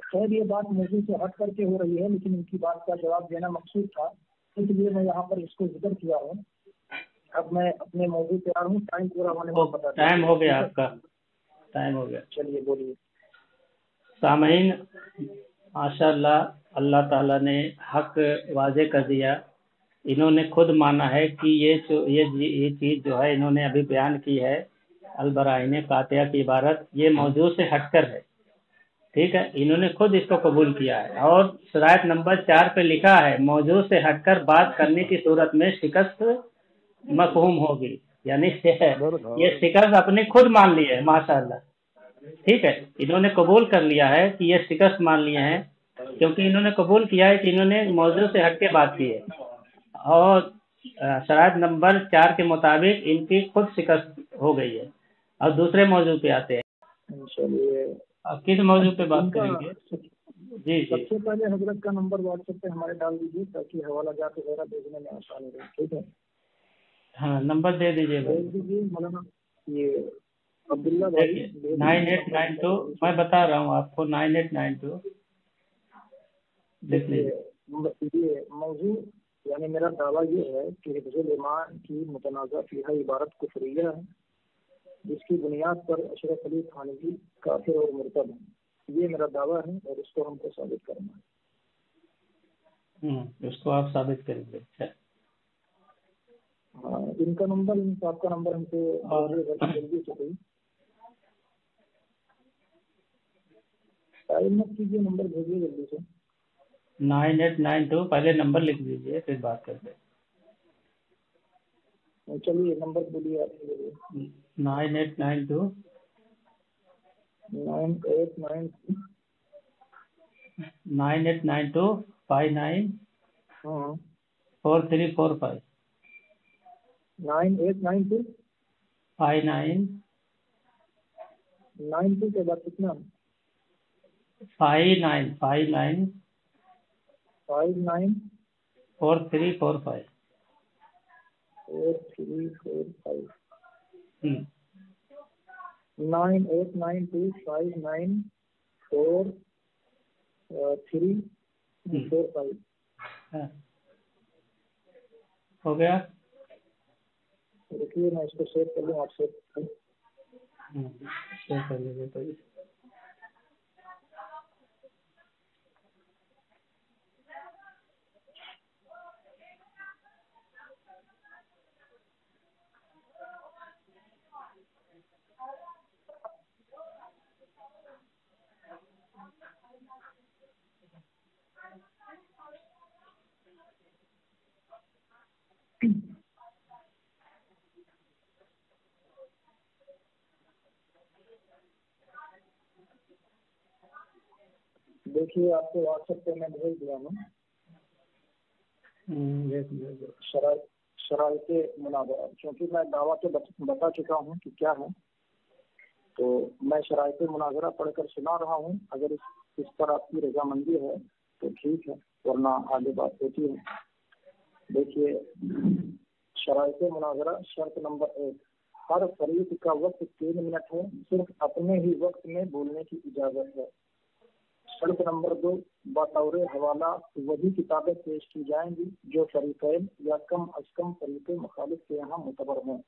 خیر یہ بات موضوع سے ہٹ کر کے ہو رہی ہے، لیکن ان کی بات کا جواب دینا مقصود تھا، اس لیے میں یہاں پر اس کو ذکر کیا ہوں۔ اب میں اپنے موضوع پہ آ رہا ہوں، ٹائم پورا ہونے میں بتا دیں۔ ٹائم ہو گیا آپ کا، ٹائم ہو گیا۔ چلیے بولیے۔ سامعین، ماشاء اللہ، اللہ تعالیٰ نے حق واضح کر دیا۔ انہوں نے خود مانا ہے کہ یہ چیز جو ہے انہوں نے ابھی بیان کی ہے، البراہین قاطعہ کی عبارت، یہ موضوع سے ہٹ کر ہے، ٹھیک ہے، انہوں نے خود اس کو قبول کیا ہے، اور شرائط نمبر 4 پہ لکھا ہے موضوع سے ہٹ کر بات کرنے کی صورت میں شکست مفہوم ہوگی، یعنی یہ شکست اپنی خود مان لی ہے، ماشاء اللہ، ٹھیک ہے، انہوں نے قبول کر لیا ہے کہ یہ شکست مان لیے ہیں، کیونکہ انہوں نے قبول کیا ہے کہ انہوں نے موضوع سے ہٹ کے بات کی ہے، اور شرائط نمبر 4 کے مطابق ان کی خود شکست ہو گئی ہے۔ اور دوسرے موضوع پہ آتے ہیں، چلیے اب کس موضوع پہ بات کریں گے؟ جی سب سے پہلے حضرت کا نمبر واٹس ایپ پہ ہمارے ڈال دیجیے تاکہ حوالہ جات وغیرہ بھیجنے میں آسانی رہے، ٹھیک ہے؟ ہاں، نمبر دے دیجیے گا۔ بھیج دیجیے مولانا، یہ عبداللہ بھائی 9892، میں بتا رہا ہوں آپ کو، 9892 لکھ لیجیے۔ یہ موضوع یعنی میرا دعویٰ یہ ہے کہ حفظ الایمان کی متنازع فیہا عبارت کفریہ ہے، جس کی بنیاد پر اشرف علی تھانوی کافر اور مرتد ہیں، یہ میرا دعویٰ ہے، اور اس کو ہم کو ثابت کرنا ہے۔ اس کو آپ ثابت کریں گے؟ اچھا، ہاں، ان کا نمبر، ان صاحب کا نمبر ہم کو جلدی سے کوئی ٹائم مت کیجیے، نمبر بھیجیے جلدی سے۔ 9892 پہلے نمبر لکھ دیجیے، پھر بات کرتے ہیں۔ چلیے نمبر بولیے آپ۔ 9892 9892 59 4345 9892 59 92 کے بعد کتنا؟ 59 59 59 4345 4345 989259 4345 ہو گیا؟ دیکھیے میں اس کو سیو کر لوں، آپ سے شیئر کر لیجیے تو۔ دیکھیے آپ کو واٹس ایپ پہ میں بھیج دیا ہوں شرائط مناظرہ، کیونکہ میں دعویٰ تو بتا چکا ہوں کہ کیا ہے، تو میں شرائط مناظرہ پڑھ کر سنا رہا ہوں، اگر اس پر آپ کی رضامندی ہے تو ٹھیک ہے، ورنہ آگے بات ہوتی ہے۔ دیکھیے شرائط مناظرہ، شرط نمبر 1، ہر فریق کا وقت 3 منٹ ہے، صرف اپنے ہی وقت میں بولنے کی اجازت ہے۔ شرط نمبر 2، بطور حوالہ وہی کتابیں پیش کی جائیں گی جو فریقین یا کم از کم فریق مخالف کے یہاں معتبر ہوں۔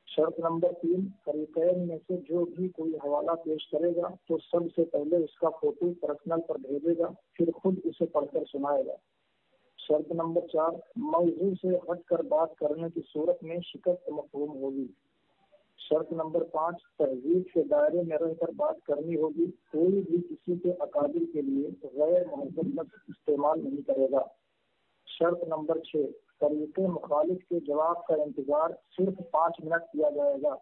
شرط نمبر 3، فریقین میں سے جو بھی کوئی حوالہ پیش کرے گا تو سب سے پہلے اس کا فوٹو پرسنل پر بھیجے گا، پھر خود اسے پڑھ کر سنائے گا۔ شرط نمبر 4، موضوع سے ہٹ کر بات کرنے کی صورت میں شکست مفہوم ہوگی۔ شرط نمبر 5، تہذیب کے دائرے میں رہ کر بات کرنی ہوگی، کوئی بھی کسی کے اکابر کے لیے غیر مہذب لفظ استعمال نہیں کرے گا۔ شرط نمبر 6، فریق مخالف کے جواب کا انتظار صرف 5 منٹ کیا جائے گا۔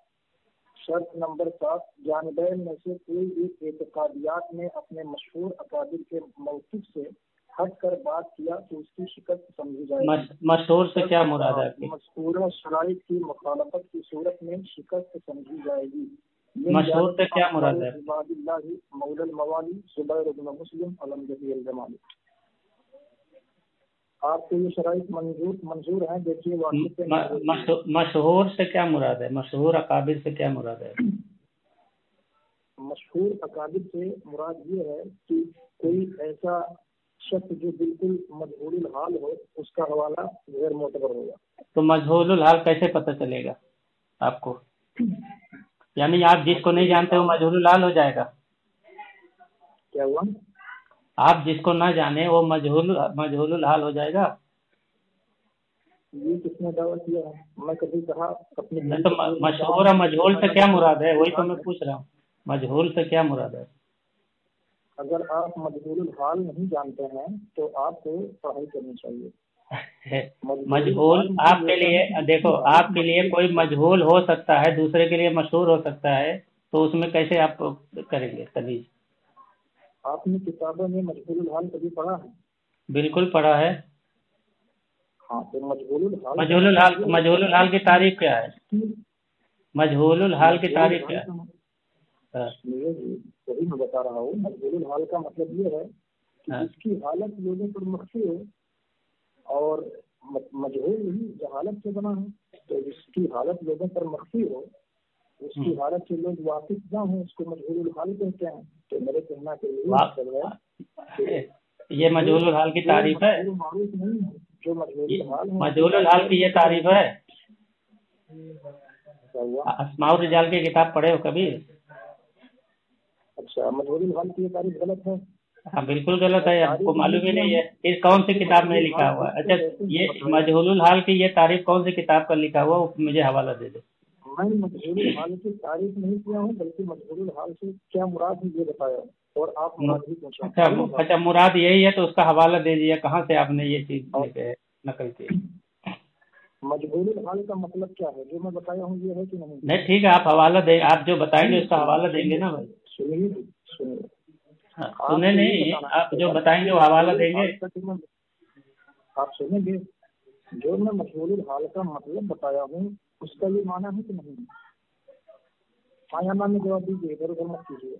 شرط نمبر 7، جانبین میں سے کوئی بھی اعتقادیات میں اپنے مشہور اکابر کے موقف سے ہٹ کر بات کیا تو اس کی شکست سمجھی جائے گی۔ مشہور سے کیا مراد ہے؟ مذکورہ شرائط کی مخالفت کی صورت میں شکست سمجھی جائے گی۔ مشہور سے کیا مراد ہے؟ عباد اللہ مولا الموالی زبیر بن مسلم علمگری الجمالی۔ آپ کو یہ شرائط منظور ہیں؟ دیکھیے واٹس پہ۔ مشہور سے کیا مراد ہے؟ مشہور اکابر سے کیا مراد ہے؟ مشہور اکابر سے مراد یہ ہے کہ کوئی ایسا شخص جو بالکل مجہول الحال ہو اس کا حوالہ غیر معتبر ہوگا۔ تو مجہول الحال کیسے پتہ چلے گا آپ کو؟ یعنی آپ جس کو نہیں جانتے وہ مجہول الحال ہو جائے گا؟ کیا ہوا؟ آپ جس کو نہ جانے وہ مجہول الحال ہو جائے گا؟ یہ کس نے دعویٰ کیا ہے؟ میں کبھی کہا اپنی تو مشہور اور مجہول سے کیا مراد ہے؟ وہی تو میں پوچھ رہا ہوں، مجہول سے کیا مراد ہے؟ اگر آپ مجہول الحال نہیں جانتے ہیں تو آپ کو پڑھائی کرنی چاہیے۔ مجہول آپ کے لیے دیکھو، آپ کے لیے کوئی مجہول ہو سکتا ہے، دوسرے کے لیے مشہور ہو سکتا ہے، تو اس میں کیسے آپ کریں گے تمیز؟ آپ نے کتابوں میں مجہول الحال کبھی پڑھا ہے؟ بالکل پڑھا ہے۔ ہاں تو مجہول الحال کی تعریف کیا ہے؟ مجہول الحال کی تعریف کیا ہے؟ وہی میں بتا رہا ہوں، مجہول الحال کا مطلب یہ ہے کہ جس کی حالت لوگوں پر مخفی ہو، اور مجہول ہی جہالت سے بنا ہے، تو جس کی حالت لوگوں پر مخفی ہو، اس کی حالت سے لوگ واقف نہ ہوں، اس کو مجہول الحال کہتے ہیں۔ تو میرے کہنا کے لیے یہ مجہول الحال کی تعریف ہے؟ معروف نہیں ہے جو مجہول الحال کی یہ تعریف ہے؟ اسماء الرجال کی کتاب پڑھے ہو کبھی؟ اچھا، مجہول الحال کی یہ تعریف غلط ہے؟ ہاں بالکل غلط ہے، آپ کو معلوم ہی نہیں ہے اس کون سی کتاب میں لکھا ہوا ہے؟ اچھا، یہ مجہول الحال کی یہ تعریف کون سی کتاب پر لکھا ہوا ہے؟ مجھے حوالہ دے دو۔ میں مجہول الحال کی تعریف نہیں کیا ہوں، بلکہ مجہول الحال سے کیا مراد ہے یہ بتایا، اور آپ مراد ہی پوچھا۔ اچھا، مراد یہی ہے تو اس کا حوالہ دے دیا، کہاں سے آپ نے یہ چیز نقل کی؟ مجہول الحال کا مطلب کیا ہے جو میں بتایا ہوں یہ ہے کہ نہیں؟ نہیں ٹھیک ہے، آپ حوالہ دیں، آپ جو بتائیں گے اس کا حوالہ دیں گے نا بھائی۔ سنے نہیں، آپ جو بتائیں گے وہ حوالہ دیں گے۔ آپ سنیں گے، جو میں مجہول الحال کا مطلب بتایا ہوں اس کا یہ معنی ہے کہ نہیں؟ میں جواب دیجیے، ادھر ادھر مت کیجیے۔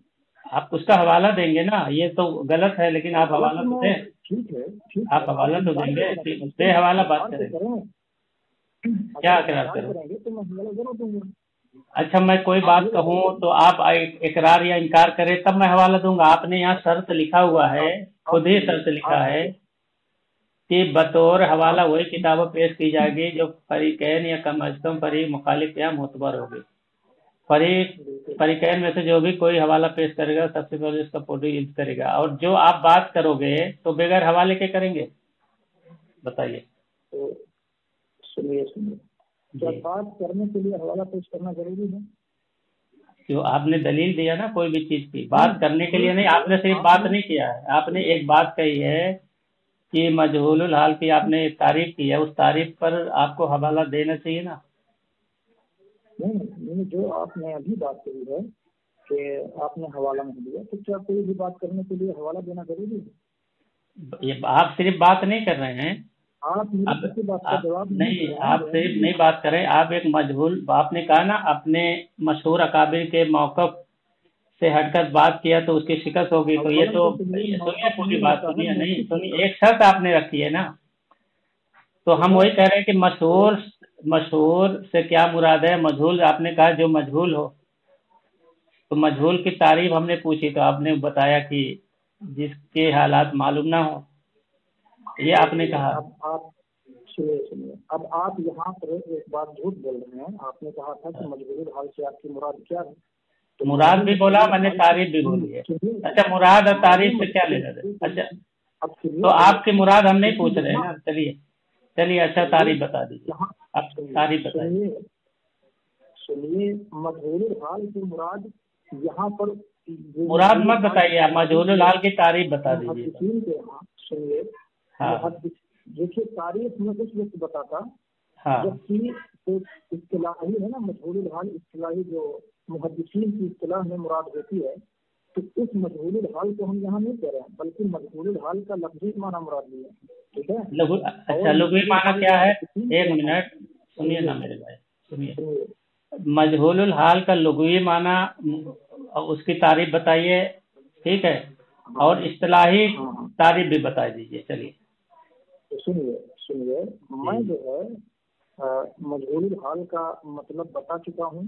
آپ اس کا حوالہ دیں گے نا، یہ تو غلط ہے، لیکن آپ حوالہ تو دیں۔ ٹھیک ہے، آپ حوالہ تو دیں گے، بے حوالہ بات کریں گے۔ کیا اقرار کریں گے؟ تو میں حوالہ ضرور دوں گا۔ اچھا، میں کوئی بات کہوں تو آپ اقرار یا انکار کریں تب میں حوالہ دوں گا۔ آپ نے یہاں شرط لکھا ہوا ہے، خود ہی شرط لکھا ہے کہ بطور حوالہ وہی کتابیں پیش کی جائے گی جو فریقین یا کم از کم فریق مخالف یا معتبر ہوگی۔ فریقین میں سے جو بھی کوئی حوالہ پیش کرے گا سب سے پہلے اس کا فوٹو یوز کرے گا، اور جو آپ بات کرو گے تو بغیر حوالے کے کریں گے؟ بتائیے۔ سنیے، کیا بات کرنے کے لیے حوالہ پیش کرنا ضروری ہے؟ جو آپ نے دلیل دیا نا کوئی بھی چیز کی، بات کرنے کے لیے نہیں، آپ نے صرف بات نہیں کیا ہے، آپ نے ایک بات کہی ہے کہ مجہول الحال کی آپ نے تعریف کی ہے، اس تعریف پر آپ کو حوالہ دینا چاہیے نا۔ نہیں، جو آپ نے ابھی بات کہی ہے کہ آپ نے حوالہ نہیں دیا، تو کیا کوئی بھی بات کرنے کے لیے حوالہ دینا ضروری ہے؟ یہ آپ صرف بات نہیں کر رہے ہیں، آپ صرف نہیں بات کریں، آپ ایک مجہول، آپ نے کہا نا اپنے مشہور اکابر کے موقف سے ہٹ کر بات کیا تو اس کی شکست ہوگی، تو یہ تو سنیے پوری بات سنیے، نہیں سنیے، ایک شرط آپ نے رکھی ہے نا، تو ہم وہی کہہ رہے ہیں کہ مشہور سے کیا مراد ہے؟ مجہول آپ نے کہا جو مجہول ہو، تو مجہول کی تعریف ہم نے پوچھی تو آپ نے بتایا کہ جس کے حالات معلوم نہ ہو، یہ آپ نے کہا۔ آپ سنیے، اب آپ یہاں پر ایک بات جھوٹ بول رہے ہیں۔ آپ نے کہا تھا کہ مجہول الحال سے آپ کی مراد کیا ہے؟ مراد بھی بولا میں نے، تعریف بھی بولی ہے۔ اچھا، مراد اور تعریف سے کیا لینا ہے؟ اچھا تو آپ کی مراد ہم نہیں پوچھ رہے ہیں نا، چلیے اچھا تعریف بتا دیجیے، آپ تعریف بتائیے۔ سنیے، مجہول الحال کی مراد یہاں پر مراد مت بتائیے، آپ مجہول الحال کی تعریف بتا دیجیے۔ سنیے، دیکھیے تعریف میں اس وقت بتاتا جب کہ اصطلاحی ہے نا، مجہول الحال اصطلاحی جو محدثین کی اصطلاح میں مراد ہوتی ہے، تو اس مجہول الحال کو ہم یہاں نہیں کہہ رہے ہیں، بلکہ مجہول الحال کا لفظی معنی مراد بھی ہے، ٹھیک ہے؟ اچھا، لغوی معنی کیا ہے؟ ایک منٹ سنیے نا میرے بھائی، سنیے، مجہول الحال کا لغوی معنی اس کی تعریف بتائیے، ٹھیک ہے، اور اصطلاحی تعریف بھی بتا دیجیے۔ چلیے سنیے، میں جو ہے مجہول الحال کا مطلب بتا چکا ہوں،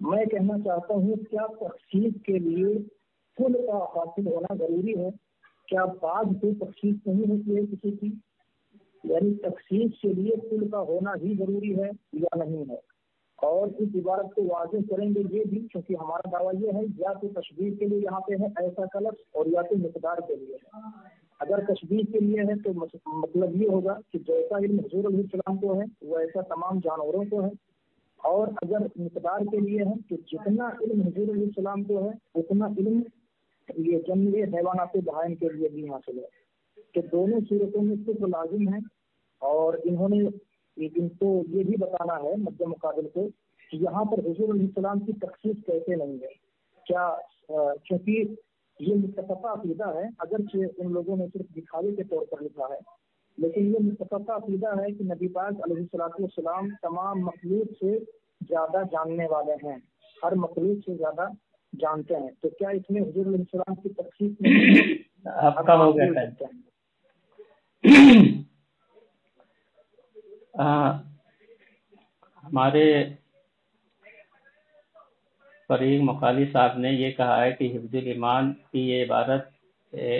میں کہنا چاہتا ہوں کیا تخصیص کے لیے کل کا حاصل ہونا ضروری ہے؟ کیا بعض سے تخصیص نہیں ہوتی ہے کسی کی؟ یعنی تخصیص کے لیے کل کا ہونا ہی ضروری ہے یا نہیں ہے؟ اور اس عبارت کو واضح کریں گے یہ بھی، کیونکہ ہمارا دعویٰ یہ ہے یا تو تشبیہ کے لیے یہاں پہ ہے ایسا کا لفظ، اور یا تو مقدار کے لیے ہے۔ اگر تشبیہ کے لیے ہے تو مطلب یہ ہوگا کہ جیسا علم حضور علیہ السلام کو ہے وہ ایسا تمام جانوروں کو ہے، اور اگر مقدار کے لیے ہے تو جتنا علم حضور علیہ السلام کو ہے اتنا علم یہ جنگلی حیوانات بہائم کے لیے بھی حاصل ہے، کہ دونوں صورتوں میں صرف لازم ہے۔ اور انہوں نے ان کو یہ بھی بتانا ہے مد مقابل کو کہ یہاں پر حضور علیہ السلام کی تخصیص کیسے نہیں ہے، کیا کیونکہ یہ متفقہ عقیدہ ہے، اگرچہ ان لوگوں نے صرف دکھاوے کے طور پر لکھا ہے، لیکن یہ متفقہ عقیدہ ہے کہ نبی پاک علیہ السلام تمام مخلوق سے زیادہ جاننے والے ہیں، ہر مخلوق سے زیادہ جانتے ہیں۔ تو کیا اس میں حضور علیہ السلام کی تخصیص نہیں؟ آپ کا ہو گیا ہے۔ ہمارے فریق مخالی صاحب نے یہ کہا ہے کہ حفظ الایمان کی یہ عبارت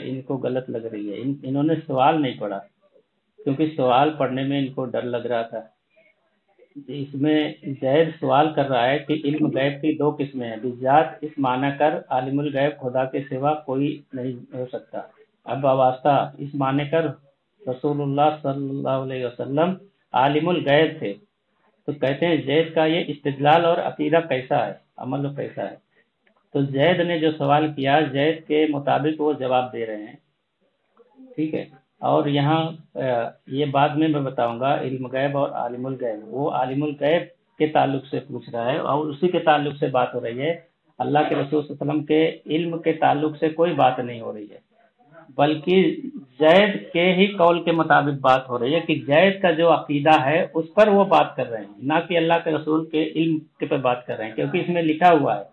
ان کو غلط لگ رہی ہے۔ انہوں نے سوال نہیں پڑھا، کیونکہ سوال پڑھنے میں ان کو ڈر لگ رہا تھا۔ اس میں زید سوال کر رہا ہے کہ علم غیب کی دو قسمیں ہیں، بالذات اس معنی کر عالم الغیب خدا کے سوا کوئی نہیں ہو سکتا، اب واسطہ اس معنی کر رسول اللہ صلی اللہ علیہ وسلم عالم الغیب تھے۔ تو کہتے ہیں زید کا یہ استدلال اور عقیدہ کیسا ہے، عمل کیسا ہے؟ تو زید نے جو سوال کیا، زید کے مطابق وہ جواب دے رہے ہیں، ٹھیک ہے۔ اور یہاں یہ بعد میں بتاؤں گا علم غیب اور عالم الغیب، وہ عالم الغیب کے تعلق سے پوچھ رہا ہے اور اسی کے تعلق سے بات ہو رہی ہے، اللہ کے رسول صلی اللہ علیہ وسلم کے علم کے تعلق سے کوئی بات نہیں ہو رہی ہے، بلکہ زید کے ہی قول کے مطابق بات ہو رہی ہے کہ زید کا جو عقیدہ ہے اس پر وہ بات کر رہے ہیں، نہ کہ اللہ کے رسول کے علم کے پر بات کر رہے ہیں، کیونکہ اس میں لکھا ہوا ہے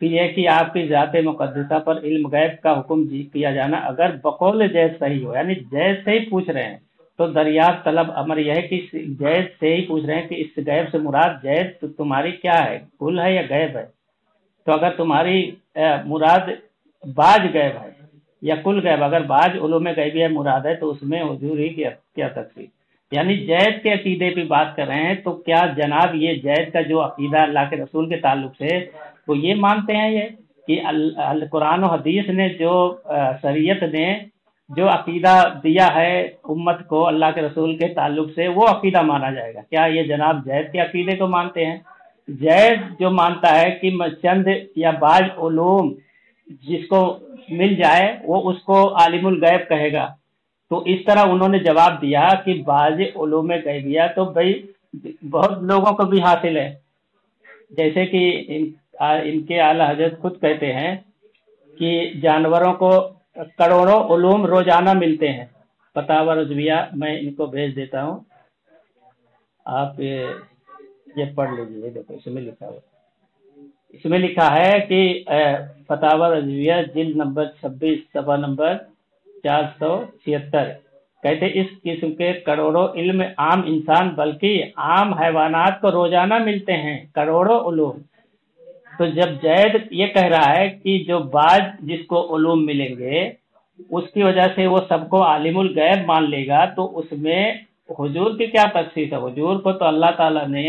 کہ یہ کہ آپ کی ذات مقدسہ پر علم غیب کا حکم کیا جانا اگر بقول زید صحیح ہو، یعنی زید سے ہی پوچھ رہے ہیں تو دریافت طلب امر یہ ہے کہ زید سے ہی پوچھ رہے ہیں کہ اس غیب سے مراد زید تو تمہاری کیا ہے، کل ہے یا غیب ہے؟ تو اگر تمہاری مراد باج غیب ہے یا کل غیب، اگر باج علوم غیبی ہے مراد ہے تو اس میں حضور ہی کیا تفصیل، یعنی زید کے عقیدے پہ بات کر رہے ہیں۔ تو کیا جناب یہ زید کا جو عقیدہ اللہ کے رسول کے تعلق سے وہ یہ مانتے ہیں یہ کہ قرآن و حدیث نے جو شریعت نے جو عقیدہ دیا ہے امت کو اللہ کے رسول کے تعلق سے وہ عقیدہ مانا جائے گا؟ کیا یہ جناب زید کے عقیدے کو مانتے ہیں؟ زید جو مانتا ہے کہ چند یا بعض علوم جس کو مل جائے وہ اس کو عالم الغیب کہے گا، تو اس طرح انہوں نے جواب دیا کہ بعض علوم غیبیہ تو بھائی بہت لوگوں کو بھی حاصل ہے، جیسے کہ ان کے اعلیٰ حضرت خود کہتے ہیں کہ جانوروں کو کروڑوں علوم روزانہ ملتے ہیں، فتاوی رضویہ میں ان کو بھیج دیتا ہوں، آپ یہ پڑھ لیجیے، دیکھو اس میں لکھا ہوا، اس میں لکھا ہے کہ فتاوی رضویہ جلد نمبر 26 صفحہ نمبر 476، کہتے اس قسم کے کروڑوں علم عام انسان بلکہ عام حیوانات کو روزانہ ملتے ہیں، کروڑوں علوم۔ تو جب زید یہ کہہ رہا ہے کہ جو بعض جس کو علوم ملیں گے اس کی وجہ سے وہ سب کو عالم الغیب مان لے گا، تو اس میں حضور کی کیا تخصیص ہے؟ حضور کو تو اللہ تعالیٰ نے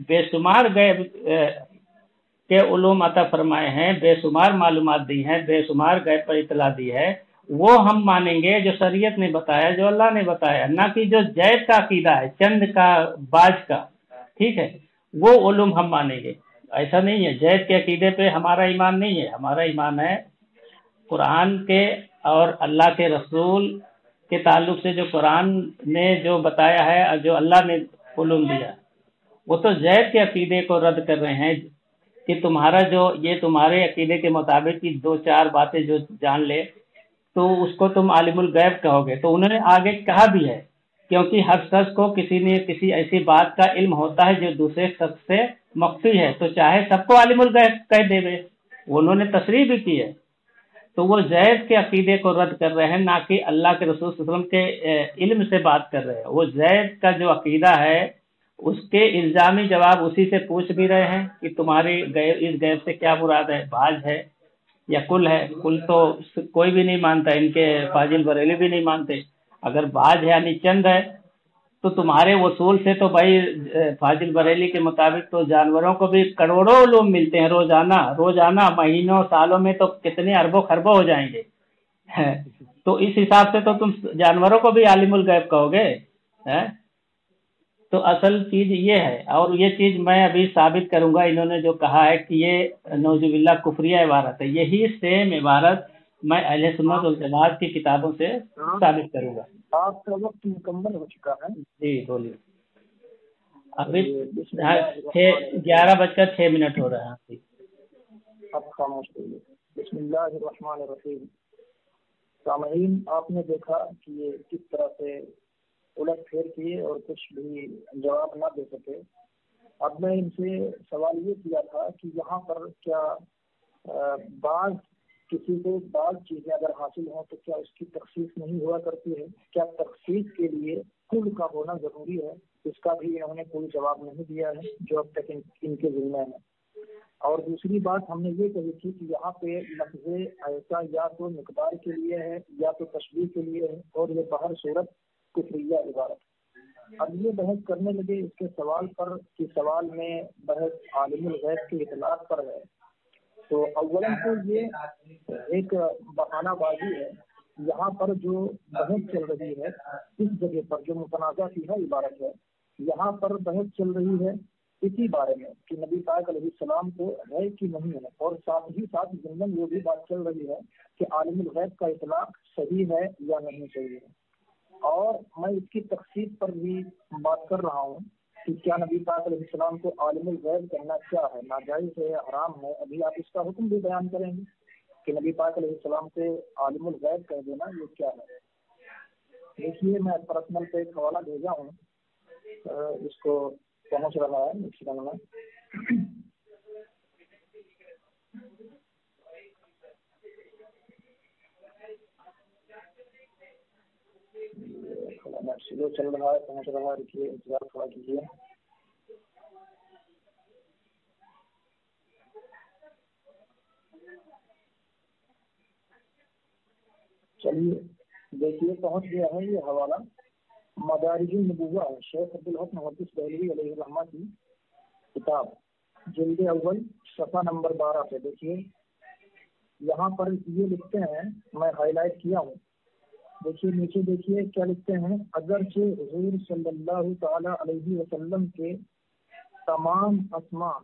بے شمار غیب کے علوم عطا فرمائے ہیں، بے شمار معلومات دی ہیں، بے شمار غیب پر اطلاع دی ہے، وہ ہم مانیں گے جو شریعت نے بتایا، جو اللہ نے بتایا، نہ کہ جو زید کا عقیدہ ہے چند کا باز کا، ٹھیک ہے، وہ علوم ہم مانیں گے۔ ایسا نہیں ہے، زید کے عقیدے پہ ہمارا ایمان نہیں ہے، ہمارا ایمان ہے قرآن کے اور اللہ کے رسول کے تعلق سے جو قرآن نے جو بتایا ہے اور جو اللہ نے علوم دیا، وہ تو زید کے عقیدے کو رد کر رہے ہیں کہ تمہارا جو یہ تمہارے عقیدے کے مطابق کی دو چار باتیں جو جان لے تو اس کو تم عالم الغیب کہو گے۔ تو انہوں نے آگے کہا بھی ہے کیونکہ ہر شخص کو کسی ایسی بات کا علم ہوتا ہے جو دوسرے شخص سے مخفی ہے، تو چاہے سب کو عالم الغیب کہہ دے گے، انہوں نے تصریح بھی کی ہے۔ تو وہ زید کے عقیدے کو رد کر رہے ہیں، نہ کہ اللہ کے رسول صلی اللہ علیہ وسلم کے علم سے بات کر رہے ہیں۔ وہ زید کا جو عقیدہ ہے اس کے الزامی جواب اسی سے پوچھ بھی رہے ہیں کہ تمہاری اس غیب سے کیا مراد ہے، باز ہے یا کل ہے؟ کل تو کوئی بھی نہیں مانتا، ان کے فاضل بریلی بھی نہیں مانتے۔ اگر باز ہے یعنی چند ہے تو تمہارے وصول سے تو بھائی فاضل بریلی کے مطابق تو جانوروں کو بھی کروڑوں علوم ملتے ہیں روزانہ مہینوں سالوں میں تو کتنے اربوں خربوں ہو جائیں گے۔ تو اس حساب سے تو تم جانوروں کو بھی عالم الغیب کہو گے؟ تو اصل چیز یہ ہے، اور یہ چیز میں ابھی ثابت کروں گا۔ انہوں نے جو کہا ہے کہ یہ نعوذ باللہ کفریہ عبارت ہے، یہی سیم عبارت میں اہل سنت والجماعت کی کتابوں سے ثابت کروں گا۔ آپ کا وقت مکمل ہو چکا ہے۔ جی بولیے۔ ابھی 11:06 ہو رہا ہے۔ اب خاموش ہوئیے۔ بسم اللہ الرحمن الرحیم۔ سامعین، آپ نے دیکھا کہ یہ کس طرح سے الٹ پھیر کیے اور کچھ بھی جواب نہ دے سکے۔ اب میں ان سے سوال یہ کیا تھا کہ یہاں پر کیا بعض کسی کو بعض چیزیں اگر حاصل ہوں تو کیا اس کی تخصیص نہیں ہوا کرتی ہے؟ کیا تخصیص کے لیے کل کا ہونا ضروری ہے؟ اس کا بھی انہوں نے کوئی جواب نہیں دیا ہے جو اب تک ان کے ذمہ ہے۔ اور دوسری بات ہم نے یہ کہی تھی کہ یہاں پہ لفظ ایسا یا تو مقدار کے لیے ہے یا تو تشبیہ کے لیے ہے، اور یہ بہر صورت کفریہ عبارت۔ اب یہ بحث کرنے لگے اس کے سوال پر کہ سوال میں بحث عالم الغیب کے اطلاق پر ہے، تو اولاً تو یہ ایک بہانہ بازی ہے۔ یہاں پر جو بحث چل رہی ہے اس جگہ پر جو متنازع فیہا عبارت ہے، یہاں پر بحث چل رہی ہے اسی بارے میں کہ نبی پاک علیہ السلام کو ہے کہ نہیں ہے، اور ساتھ ہی ساتھ ضمن یہ بھی بات چل رہی ہے کہ عالم الغیب کا اطلاق صحیح ہے یا نہیں صحیح ہے۔ اور میں اس کی تخصیص پر بھی بات کر رہا ہوں کہ کیا نبی پاک علیہ السلام کو عالم الغیب کہنا کیا ہے، ناجائز ہے، حرام ہے؟ ابھی آپ اس کا حکم بھی بیان کریں گے کہ نبی پاک علیہ السلام سے عالم الغیب کہہ دینا یہ کیا ہے۔ دیکھیے، میں پرسنل پہ ایک حوالہ بھیجا ہوں، اس کو پہنچ رہا ہے مکسیکن میں۔ سلو چل رہا ہے، پہنچ رہا ہے، رکیے انتظار تھوڑا کیجیے۔ چلیے دیکھیے، پہنچ گیا ہے یہ حوالہ۔ مدارج النبوہ شیخ عبدالحق محدث دہلوی علیہ الرحمہ کی کتاب، جلد اول، صفحہ نمبر 12 پہ دیکھیے۔ یہاں پر یہ لکھتے ہیں، میں ہائی لائٹ کیا ہوں، دیکھیے نیچے دیکھیے کیا لکھتے ہیں۔ اگرچہ حضور صلی اللہ تعالی علیہ وسلم کے تمام اسماء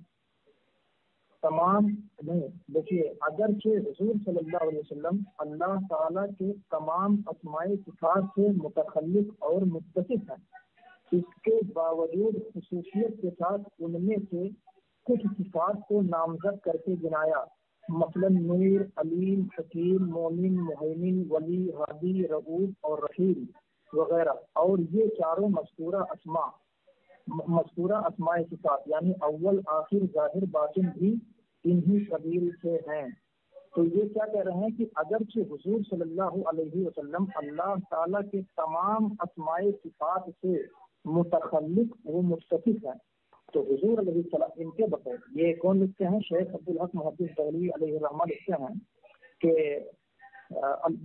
دیکھیے، اگرچہ حضور صلی اللہ علیہ وسلم اللہ تعالیٰ کے تمام اسماء صفات سے متخلق اور متصف ہیں، اس کے باوجود خصوصیت کے ساتھ ان میں سے کچھ صفات کو نامزد کر کے گنایا، مثلا نور، علیم، حکیم، مومن، مہیمن، ولی، ہادی، رؤوف اور رحیم وغیرہ۔ اور یہ چاروں مذکورہ اسماء صفات یعنی اول، آخر، ظاہر، باطن بھی انہی قبیل سے ہیں۔ تو یہ کیا کہہ رہے ہیں کہ اگرچہ حضور صلی اللہ علیہ وسلم اللہ تعالیٰ کے تمام اسماء صفات سے متخلق و متصف ہیں، تو حضور علیہ السلام ان کے بطور، یہ کون لکھتے ہیں؟ شیخ عبدالحق محدث دہلوی علیہ الرحمہ لکھتے ہیں کہ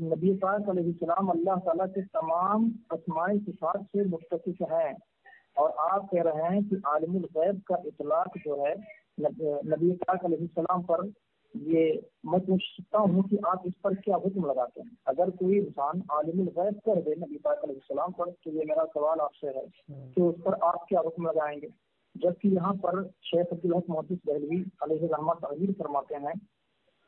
نبی پاک علیہ السلام اللہ تعالیٰ کے تمام اسماء صفات سے متصف ہیں، اور آپ کہہ رہے ہیں کہ عالم الغیب کا اطلاق جو ہے نبی پاک علیہ السلام پر، یہ میں پوچھتا ہوں کہ آپ اس پر کیا حکم لگاتے ہیں؟ اگر کوئی انسان عالم الغیب کر دے نبی پاک علیہ السلام پر، تو یہ میرا سوال آپ سے ہے کہ اس پر آپ کیا حکم لگائیں گے؟ جبکہ یہاں پر شیخ عبدالحق محدث دہلوی علیہ الرحمہ تعبیر فرماتے ہیں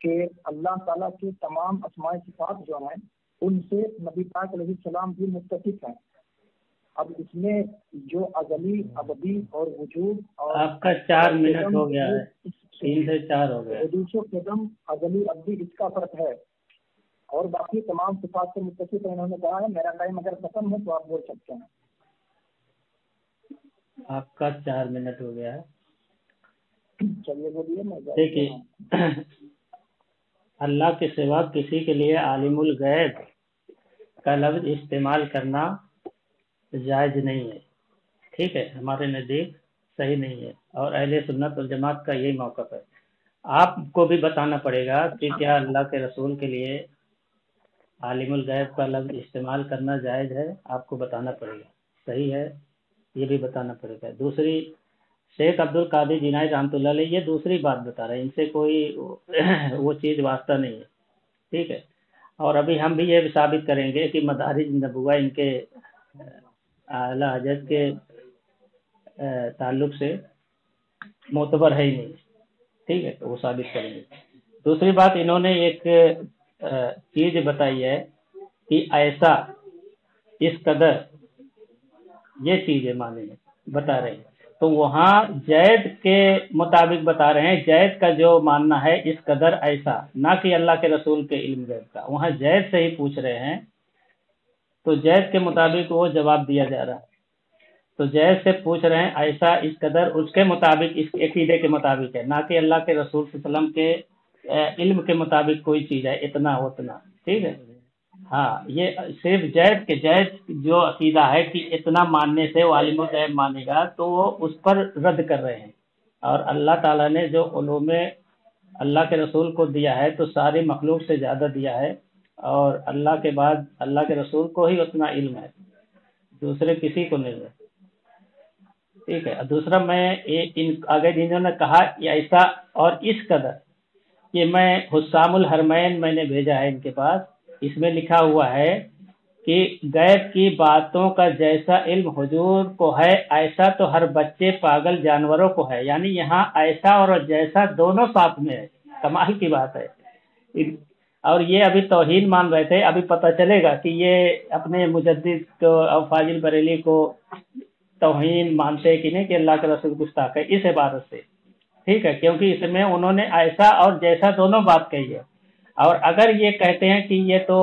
کہ اللہ تعالیٰ کے تمام اسماء صفات جو ہیں ان سے نبی پاک علیہ السلام بھی متصف ہیں۔ اب اس میں جو ازلی، ابدی اور وجود، اور آپ کا 4 منٹ ہو گیا ہے، 3 سے 4 ہو گیا۔ حدوث و قدم، ازلی، ابدی، اس کا فرق ہے، اور باقی تمام صفات سے متصف ہے۔ انہوں نے کہا ہے میرا ٹائم اگر ختم ہے تو آپ بول سکتے ہیں۔ آپ کا 4 منٹ ہو گیا ہے۔ چلیے بولیے۔ میں دیکھیے، اللہ کے سوا کسی کے لیے عالم الغیب کا لفظ استعمال کرنا جائز نہیں ہے۔ ٹھیک ہے، ہمارے نزدیک صحیح نہیں ہے، اور اہل سنت والجماعت کا یہی موقف ہے۔ آپ کو بھی بتانا پڑے گا کہ کیا اللہ کے رسول کے لیے عالم الغیب کا لفظ استعمال کرنا جائز ہے، آپ کو بتانا پڑے گا، صحیح ہے، یہ بھی بتانا پڑے گا۔ دوسری، شیخ عبد القادر جیلانی رحمۃ اللہ علیہ یہ دوسری بات بتا رہے ہیں، ان سے کوئی وہ چیز واسطہ نہیں ہے، ٹھیک ہے۔ اور ابھی ہم بھی یہ بھی ثابت کریں گے کہ مدارج نبوہ ان کے اعلیٰ حضرت کے تعلق سے معتبر ہے ہی نہیں، ٹھیک ہے، تو وہ ثابت کریں گے۔ دوسری بات، انہوں نے ایک چیز بتائی ہے کہ ایسا، اس قدر، یہ چیز ہے معنی میں بتا رہے ہیں، تو وہاں جید کے مطابق بتا رہے ہیں، جید کا جو ماننا ہے اس قدر ایسا، نہ کہ اللہ کے رسول کے علم غیب کا، وہاں جید سے ہی پوچھ رہے ہیں، تو جید کے مطابق وہ جواب دیا جا رہا ہے، تو جید سے پوچھ رہے ہیں ایسا، اس قدر، اس کے مطابق، اس عقیدے کے مطابق ہے، نہ کہ اللہ کے رسول صلی اللہ علیہ وسلم کے علم کے مطابق کوئی چیز ہے، اتنا اتنا، ٹھیک ہے۔ ہاں، یہ صرف جید جو عقیدہ ہے کہ اتنا ماننے سے وہ عالم الغیب مانے گا، تو وہ اس پر رد کر رہے ہیں، اور اللہ تعالیٰ نے جو علوم اللہ کے رسول کو دیا ہے تو ساری مخلوق سے زیادہ دیا ہے، اور اللہ کے بعد اللہ کے رسول کو ہی اتنا علم ہے، دوسرے کسی کو نہیں ہے، ٹھیک ہے۔ دوسرا، میں آگے جنہوں نے کہا کہ ایسا اور اس قدر، کہ میں حسام الحرمین میں نے بھیجا ہے ان کے پاس، اس میں لکھا ہوا ہے کہ غیب کی باتوں کا جیسا علم حضور کو ہے، ایسا تو ہر بچے پاگل جانوروں کو ہے، یعنی یہاں ایسا اور جیسا دونوں ساتھ میں ہے، کمال کی بات ہے۔ اور یہ ابھی توہین مان رہے تھے، ابھی پتہ چلے گا کہ یہ اپنے مجدد کو اور فاضل بریلی کو توہین مانتے کہ نہیں، کہ اللہ کے رسول گستاخ ہے اس عبارت سے، ٹھیک ہے، کیونکہ اس میں انہوں نے ایسا اور جیسا دونوں بات کہی ہے، اور اگر یہ کہتے ہیں کہ یہ تو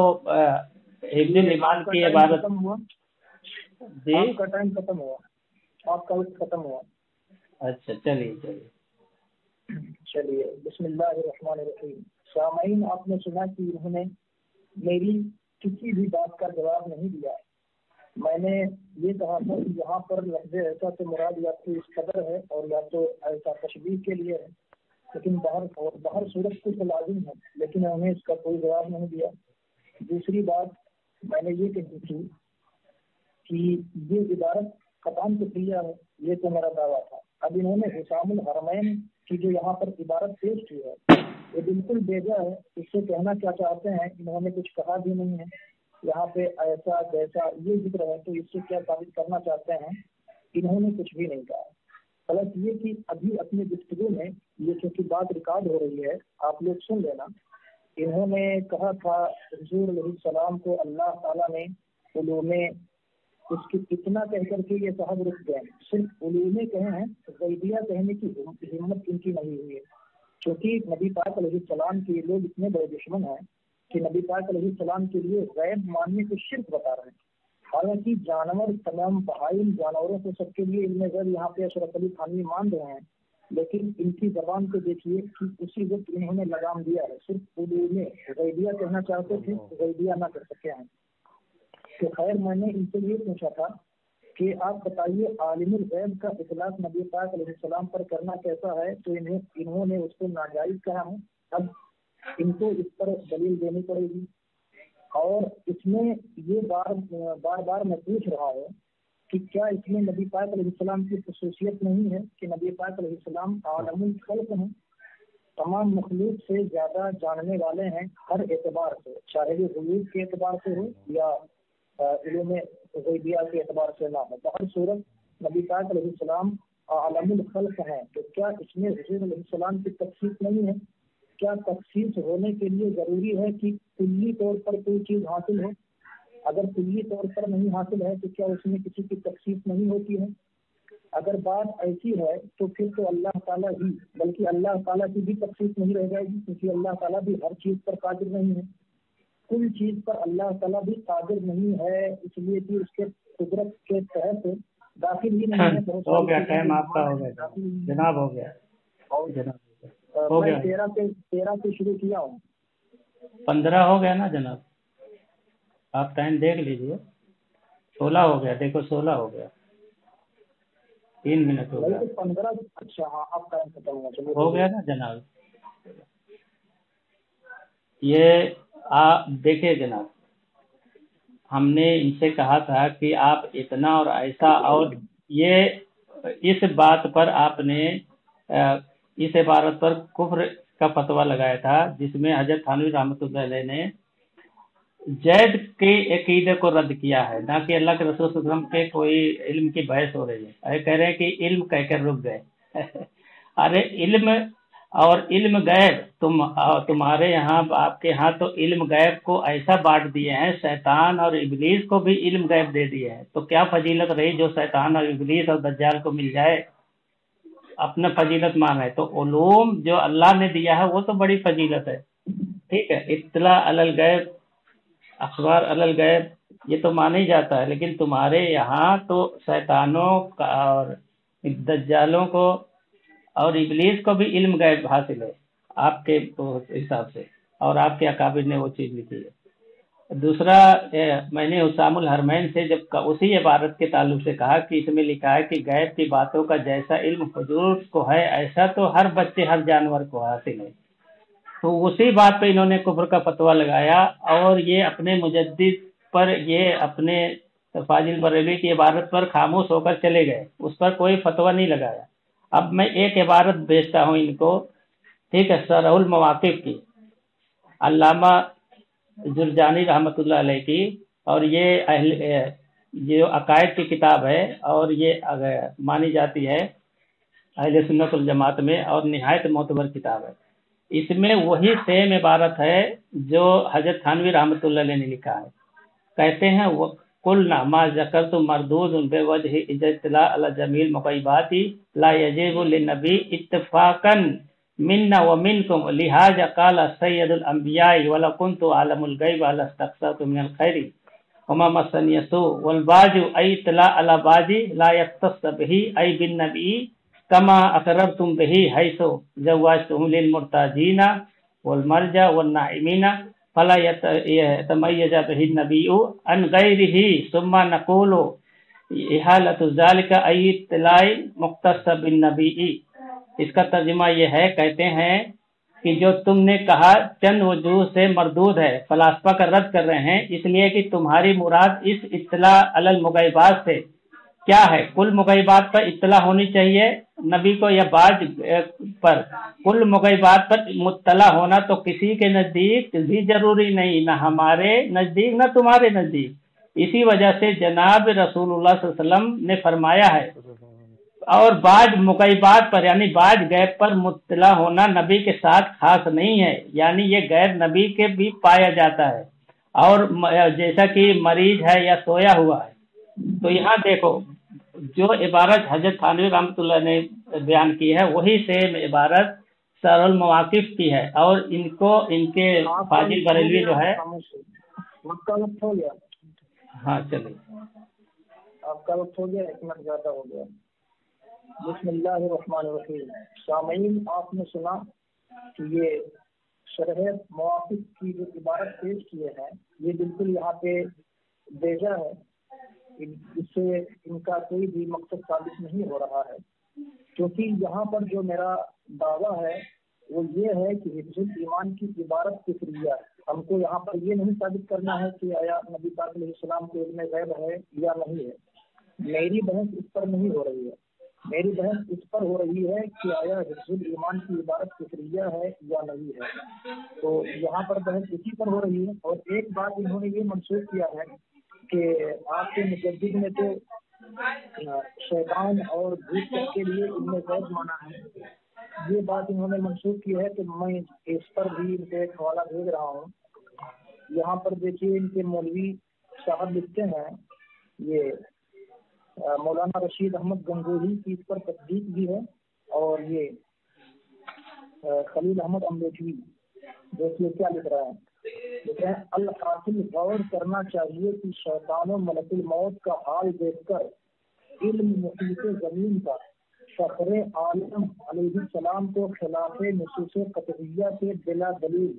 حفظ الایمان کی عبادت، جی آپ کا ٹائم ختم ہوا، آپ کا وقت ختم ہوا۔ اچھا، چلیے چلیے، بسم اللہ الرحمن الرحیم۔ سامعین، آپ نے سنا کہ انہوں نے میری کسی بھی بات کا جواب نہیں دیا۔ میں نے یہ کہا تھا کہ یہاں پر لفظ ایسا سے مراد یا تو اس قدر ہے اور یا تو ایسا تشبیہ کے لیے ہے، لیکن باہر صورت کو تو لازم ہے، لیکن انہوں نے اس کا کوئی جواب نہیں دیا۔ دوسری بات، میں نے یہ کہی تھی کہ یہ عبارت قطعاً فکریہ ہے، یہ تو میرا دعویٰ تھا۔ اب انہوں نے حسام الحرمین کی جو یہاں پر عبارت پیش کی ہے یہ بالکل بیجا ہے، اس سے کہنا کیا چاہتے ہیں، انہوں نے کچھ کہا بھی نہیں ہے، یہاں پہ ایسا جیسا یہ ذکر ہے، تو اس سے کیا ثابت کرنا چاہتے ہیں، انہوں نے کچھ بھی نہیں کہا۔ غلط یہ کہ ابھی اپنی گفتگو میں یہ چونکہ بات ریکارڈ ہو رہی ہے، آپ لوگ سن لینا، انہوں نے کہا تھا حضور علیہ السلام کو اللہ تعالیٰ نے علوم، اس کی اتنا کہہ کر کے یہ صاحب رک گئے، صرف علوم کہے ہیں، غیبیہ کہنے کی ہمت ان کی نہیں ہوئی ہے، کیونکہ نبی پاک علیہ السلام کے لوگ اتنے بڑے دشمن ہیں کہ نبی پاک علیہ السلام کے لیے غیب ماننے کو شرک بتا رہے ہیں، حالانکہ جانور تمام بہائم جانوروں کو سب کے لیے علم غیب یہاں پہ اشرف علی تھانوی مان رہے ہیں، لیکن ان کی زبان کو دیکھیے کہ اسی وقت انہوں نے لگام دیا ہے، صرف علوم غیبیہ کہنا چاہتے تھے، غیبیہ نہ کر سکے ہیں۔ تو خیر، میں نے ان سے یہ پوچھا تھا کہ آپ بتائیے عالم الغیب کا اطلاق نبی پاک علیہ السلام پر کرنا کیسا ہے، تو انہوں نے اس کو ناجائز کہا ہے۔ اب ان کو اس پر دلیل دینی پڑے گی، اور اس میں یہ بار میں پوچھ رہا ہوں کہ کیا اس میں نبی پاک علیہ السلام کی خصوصیت نہیں ہے کہ نبی پاک علیہ السلام عالم الخلق ہیں، تمام مخلوق سے زیادہ جاننے والے ہیں ہر اعتبار سے، چاہے وہ غیوب کے اعتبار سے ہو یا علوم غیبیہ کے اعتبار سے نہ ہو، بہر صورت نبی پاک علیہ السلام عالم الخلق ہیں، تو کیا اس میں حضور علیہ السلام کی تخصیص نہیں ہے؟ کیا تخصیص ہونے کے لیے ضروری ہے کہ کلی طور پر کوئی چیز حاصل ہو؟ اگر کلی طور پر نہیں حاصل ہے تو کیا اس میں کسی کی تخصیص نہیں ہوتی ہے؟ اگر بات ایسی ہے تو پھر تو اللہ تعالیٰ ہی، بلکہ اللہ تعالیٰ کی بھی تخصیص نہیں رہ جائے گی، کیونکہ اللہ تعالیٰ بھی ہر چیز پر قادر نہیں ہے، کل چیز پر اللہ تعالیٰ بھی قادر نہیں ہے، اس لیے کہ اس کے قدرت کے تحت داخل ہی نہیں ہے۔ ہو گیا ٹائم آپ کا، ہو گیا جناب، ہو گیا جناب، میں 13 سے شروع کیا ہوں، 15 ہو گیا نا جناب، آپ ٹائم دیکھ لیجیے، 16 ہو گیا، دیکھو 16 ہو گیا۔ 3 منٹ ہو گیا. 15. اچھا ہاں اب ٹائم ختم ہوا. چلو ہو گیا نا جناب. یہ آپ دیکھیں جناب، ہم نے ان سے کہا تھا کہ آپ اتنا اور ایسا، اور یہ اس بات پر آپ نے اس عبارت پر کفر کا فتویٰ لگایا تھا جس میں حضرت تھانوی رحمۃ اللہ علیہ نے زید کے عقیدے کو رد کیا ہے، نہ کہ اللہ کے رسول صلی اللہ علیہ وسلم کے کوئی علم کی بحث ہو رہی ہے. کہہ رہے ہیں کہ علم کہہ کر رک گئے. ارے علم اور علم غیب تمہارے یہاں، آپ کے یہاں تو علم غیب کو ایسا بانٹ دیے ہیں، شیطان اور ابلیس کو بھی علم غیب دے دیے ہیں. تو کیا فضیلت رہی جو شیطان اور ابلیس اور دجال کو مل جائے؟ اپنا فضیلت مانا ہے تو علوم جو اللہ نے دیا ہے وہ تو بڑی فضیلت ہے. ٹھیک ہے، اطلاع علی الغیب، اخبار علی الغیب، یہ تو مانا ہی جاتا ہے. لیکن تمہارے یہاں تو شیطانوں اور دجالوں کو اور ابلیس کو بھی علم غیب حاصل ہے آپ کے حساب سے، اور آپ کے اکابر نے وہ چیز لکھی ہے. دوسرا، میں نے حسام الحرمین سے جب اسی عبارت کے تعلق سے کہا کہ اس میں لکھا ہے کہ غیب کی باتوں کا جیسا علم حضور کو ہے ایسا تو ہر بچے ہر جانور کو حاصل ہے. تو اسی بات پہ انہوں نے کفر کا فتویٰ لگایا، اور یہ اپنے مجدد پر، یہ اپنے فاضل بریلوی کی عبارت پر خاموش ہو کر چلے گئے، اس پر کوئی فتویٰ نہیں لگایا. اب میں ایک عبارت بھیجتا ہوں ان کو، ٹھیک ہے، شرح المواقف کی، علامہ جرجانی رحمۃ اللہ علیہ کی، اور یہ جو عقائد کی کتاب ہے، اور یہ مانی جاتی ہے اہل سنت الجماعت میں، اور نہایت معتبر کتاب ہے. اس میں وہی سیم عبارت ہے جو حضرت تھانوی رحمۃ اللہ علیہ نے لکھا ہے. کہتے ہیں قلنا ما ذکرت مردود بوجہ اطلاع علی جمیع المغیبات لا یجب للنبی اتفاقا منا ومنکم لہذا قال سید الانبیاء ولو كنت اعلم الغیب لاستكثرت من الخیر وما مسنی السوء والباج ای اطلاع علی باج لا یختص به ای بالنبی کما اقررتم به حیث زواجتم للمرتاجین والمرجى والنائمین فلا يتميز به النبي عن غيره ثم نقول احالة ذلك اي اطلاع مختص بالنبي. اس کا ترجمہ یہ ہے، کہتے ہیں کہ جو تم نے کہا چند وجوہ سے مردود ہے، فلاسفہ کا رد کر رہے ہیں، اس لیے کہ تمہاری مراد اس اطلاع علی المغیبات سے کیا ہے؟ کل مغیبات پر اطلاع ہونی چاہیے نبی کو، یا بعض پر؟ کل مغیبات پر مطلع ہونا تو کسی کے نزدیک بھی ضروری نہیں، نہ ہمارے نزدیک نہ تمہارے نزدیک. اسی وجہ سے جناب رسول اللہ صلی اللہ علیہ وسلم نے فرمایا ہے، اور بعض مغیبات پر یعنی بعض غیب پر مطلع ہونا نبی کے ساتھ خاص نہیں ہے، یعنی یہ غیب نبی کے بھی پایا جاتا ہے، اور جیسا کہ مریض ہے یا سویا ہوا ہے. تو یہاں دیکھو، جو عبارت حضرت تھانوی رحمۃ اللہ نے بیان کی ہے وہی سیم عبارت شرح المواقف کی ہے، اور ان کے فاضل بریلوی جو ہے. آپ کا وقت ہو گیا. ہاں چلیے، آپ کا وقت ہو گیا، 1 منٹ زیادہ ہو گیا. بسم اللہ الرحمن الرحیم. سامعین، آپ نے سنا کہ یہ شرح مواقف کی جو عبارت پیش کیے ہیں یہ بالکل یہاں پہ بیجا ہے، اس سے ان کا کوئی بھی مقصد ثابت نہیں ہو رہا ہے، کیونکہ یہاں پر جو میرا دعویٰ ہے وہ یہ ہے کہ حفظ الایمان کی عبارت فکریہ ہے. ہم کو یہاں پر یہ نہیں ثابت کرنا ہے کہ آیا نبی پاک علیہ السلام کو علم غیب ہے یا نہیں ہے. میری بحث اس پر نہیں ہو رہی ہے، میری بحث اس پر ہو رہی ہے کہ آیا حفظ الایمان کی عبارت فکریہ ہے یا نہیں ہے. تو یہاں پر بحث اسی پر ہو رہی ہے. اور ایک بات انہوں نے یہ منسوخ کیا ہے کہ آپ کے مجدد نے تو شیطان اور بھوت کے لیے علم غیب مانا ہے. یہ بات انہوں نے منسوخ کی ہے، تو میں اس پر بھی ان کو ایک حوالہ بھیج رہا ہوں. یہاں پر دیکھیے ان کے مولوی صاحب لکھتے ہیں، یہ مولانا رشید احمد گنگوہی کی اس پر تصدیق بھی ہے، اور یہ خلیل احمد امریکوی دیکھیے کیا لکھ رہا ہے. لکھ رہے ہیں الحاصل غور کرنا چاہیے کہ شیطان و ملک الموت کا حال دیکھ کر علم محیط زمین کا فخر عالم علیہ السلام کو خلاف نصوص قطعیہ سے بلا دلیل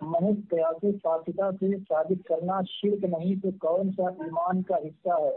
محض قیاس فاسدہ سے ثابت کرنا شرک نہیں تو کون سا ایمان کا حصہ ہے؟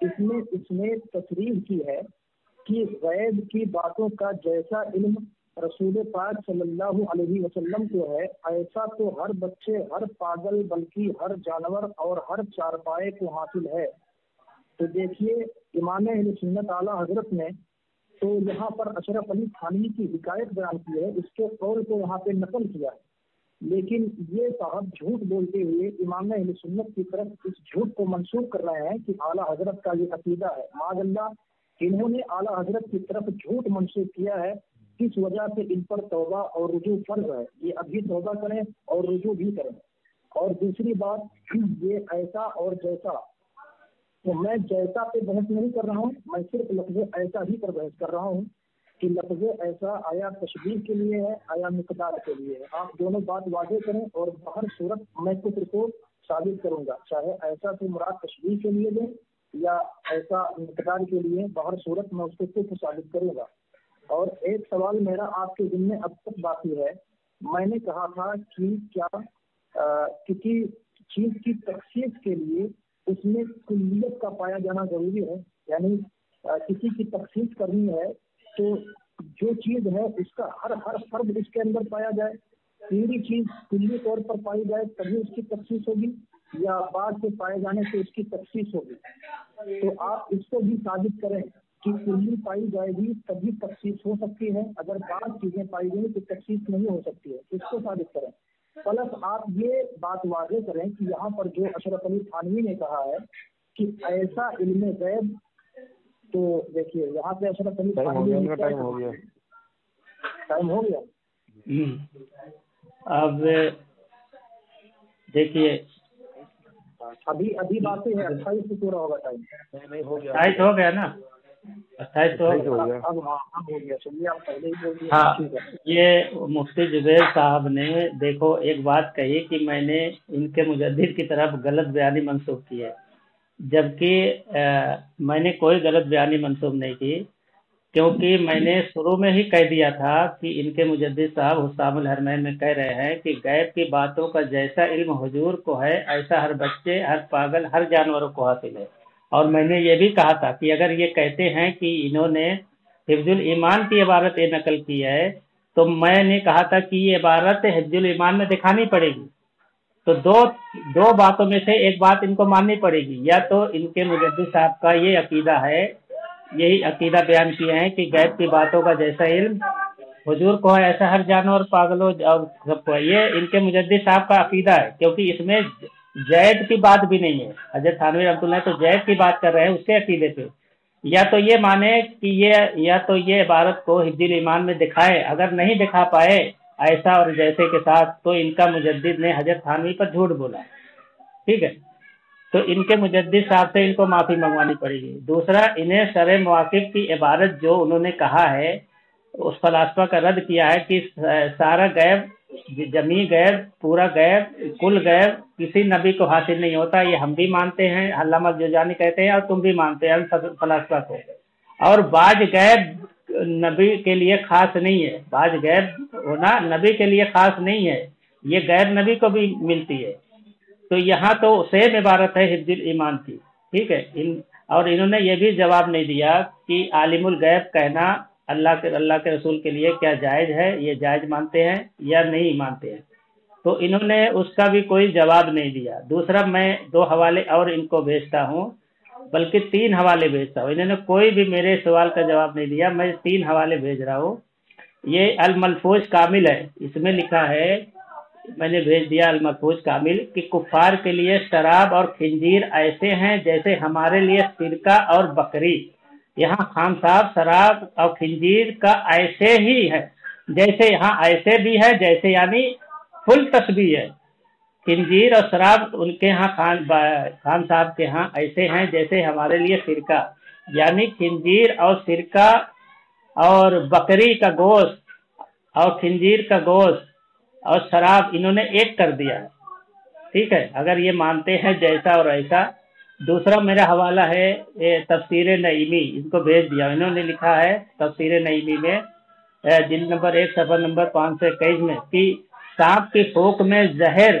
اس نے تصریح کی ہے کہ غیب کی باتوں کا جیسا علم رسول پاک صلی اللہ علیہ وسلم کو ہے، ایسا تو ہر بچے، ہر پاگل، بلکہ ہر جانور اور ہر چارپائے کو حاصل ہے۔ تو دیکھیے امام اہل سنت اعلیٰ حضرت نے تو یہاں پر اشرف علی تھانوی کی حکایت بیان کی ہے، اس کے قول کو یہاں پہ نقل کیا ہے، لیکن یہ صاحب جھوٹ بولتے ہوئے امام اہل سنت کی طرف اس جھوٹ کو منسوخ کر رہے ہیں کہ اعلیٰ حضرت کا یہ عقیدہ ہے۔ معاذ اللہ، انہوں نے اعلیٰ حضرت کی طرف جھوٹ منسوخ کیا ہے، کس وجہ سے ان پر توبہ اور رجوع فرض ہے، یہ ابھی توبہ کریں اور رجوع بھی کریں۔ اور دوسری بات، یہ ایسا اور جیسا، تو میں جیسا پہ بحث نہیں کر رہا ہوں، میں صرف لفظ ایسا ہی پر بحث کر رہا ہوں کہ لفظ ایسا آیا تشبیہ کے لیے ہے، آیا مقدار کے لیے ہے۔ آپ دونوں بات واضح کریں اور بہر صورت میں کفر کو ثابت کروں گا، چاہے ایسا سے مراد تشبیہ کے لیے دیں یا ایسا مقدار کے لیے، بہر صورت میں اس کو کفر ثابت کروں گا۔ اور ایک سوال میرا آپ کے ذمہ اب تک باقی ہے، میں نے کہا تھا کہ کیا کسی چیز کی تخصیص کے لیے اس میں کلیت کا پایا جانا ضروری ہے، یعنی کسی کی تخصیص کرنی ہے تو جو چیز ہے اس کا ہر فرد اس کے اندر پایا جائے، پوری چیز کلی طور پر پائی جائے تبھی اس کی تخصیص ہوگی، یا بعد سے پائے جانے سے اس کی تخصیص ہوگی؟ تو آپ اس کو بھی ثابت کریں کہ کلی پائی جائے گی تبھی تخصیص ہو سکتی ہے، اگر بعض چیزیں پائی گئی تو تخصیص نہیں ہو سکتی ہے، اس کو ثابت کریں۔ پلس آپ یہ بات واضح کریں کہ یہاں پر جو اشرف علی تھانوی نے کہا ہے کہ ایسا علم غیب، تو دیکھیے یہاں پہ اشرف علی تھانوی ٹائم ہو گیا۔ اب دیکھیے ابھی باتیں ہیں، 28 سے پورا ہوگا ٹائم، 28 ہو گیا نا، 28 تو ہو گیا۔ اب ہو گیا، چلیے آپ پہلے ہی بول دیے۔ ہاں، یہ مفتی جبیر صاحب نے دیکھو ایک بات کہی کہ میں نے ان کے مجدد کی طرف غلط بیانی منسوخ کی ہے، جبکہ میں نے کوئی غلط بیانی منسوخ نہیں کی، کیونکہ میں نے شروع میں ہی کہہ دیا تھا کہ ان کے مجدد صاحب حسام الحرمین میں کہہ رہے ہیں کہ غیب کی باتوں کا جیسا علم حضور کو ہے، ایسا ہر بچے، ہر پاگل، ہر جانوروں کو حاصل ہے۔ اور میں نے یہ بھی کہا تھا کہ اگر یہ کہتے ہیں کہ انہوں نے حفظ الایمان کی عبارت نقل کی ہے، تو میں نے کہا تھا کہ یہ عبارت حفظ الایمان میں دکھانی پڑے گی، تو دو باتوں میں سے ایک بات ان کو ماننی پڑے گی، یا تو ان کے مجدد صاحب کا یہ عقیدہ ہے، یہی عقیدہ بیان کیے ہیں کہ غیب کی باتوں کا جیسا علم حضور کو ہے، ایسا ہر جانور، پاگلوں اور سب کو ہے، یہ ان کے مجدد صاحب کا عقیدہ ہے، کیونکہ اس میں زید کی بات بھی نہیں ہے۔ حضرت تھانوی رحمۃ اللہ تو زید کی بات کر رہے ہیں اس کے عقیدے پہ، یا تو یہ مانے کہ یہ عبارت کو حفظ الایمان میں دکھائے، اگر نہیں دکھا پائے ایسا اور جیسے کے ساتھ، تو ان کا مجدد نے حضرت تھانوی پر جھوٹ بولا، ٹھیک ہے، تو ان کے مجدد صاحب سے ان کو معافی منگوانی پڑے گی۔ دوسرا، انہیں شرح مواقف کی عبارت جو انہوں نے کہا ہے، اس فلاسفہ کا رد کیا ہے کہ سارا غیب، جمیع غیب، پورا غیب، کل غیب کسی نبی کو حاصل نہیں ہوتا، یہ ہم بھی مانتے ہیں، علامہ جوزجانی کہتے ہیں، اور تم بھی مانتے ہیں فلاسفہ کو۔ اور بعض غیب نبی کے لیے خاص نہیں ہے، بعض غیب ہونا نبی کے لیے خاص نہیں ہے، یہ غیر نبی کو بھی ملتی ہے۔ تو یہاں تو سیم عبارت ہے حفظ الایمان کی، ٹھیک ہے۔ اور انہوں نے یہ بھی جواب نہیں دیا کہ عالم الغیب کہنا اللہ کے رسول کے لیے کیا جائز ہے، یہ جائز مانتے ہیں یا نہیں مانتے ہیں، تو انہوں نے اس کا بھی کوئی جواب نہیں دیا۔ دوسرا، میں 2 حوالے اور ان کو بھیجتا ہوں، بلکہ 3 حوالے بھیجتا ہوں، انہوں نے کوئی بھی میرے سوال کا جواب نہیں دیا، میں 3 حوالے بھیج رہا ہوں۔ یہ الملفوظ کامل ہے، اس میں لکھا ہے، میں نے بھیج دیا الملفوظ کامل، کہ کفار کے لیے شراب اور خنزیر ایسے ہیں جیسے ہمارے لیے سرکہ اور بکری۔ یہاں خان صاحب شراب اور خنزیر کا ایسے ہی ہے جیسے، یہاں ایسے بھی ہے جیسے، یعنی فل تشبیہ ہے۔ خنزیر اور شراب ان کے ہاں خان صاحب کے ہاں ایسے ہیں جیسے ہمارے لیے سرکہ، یعنی خنزیر اور سرکہ اور بکری کا گوشت اور خنزیر کا گوشت اور شراب انہوں نے ایک کر دیا ہے، ٹھیک ہے، اگر یہ مانتے ہیں جیسا اور ایسا۔ دوسرا میرا حوالہ ہے تفسیر نعیمی، ان کو بھیج دیا، انہوں نے لکھا ہے تفسیر نعیمی میں جلد نمبر 1 صفحہ نمبر 521 میں کہ سانپ کی پھونک میں زہر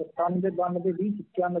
97 92 20 91।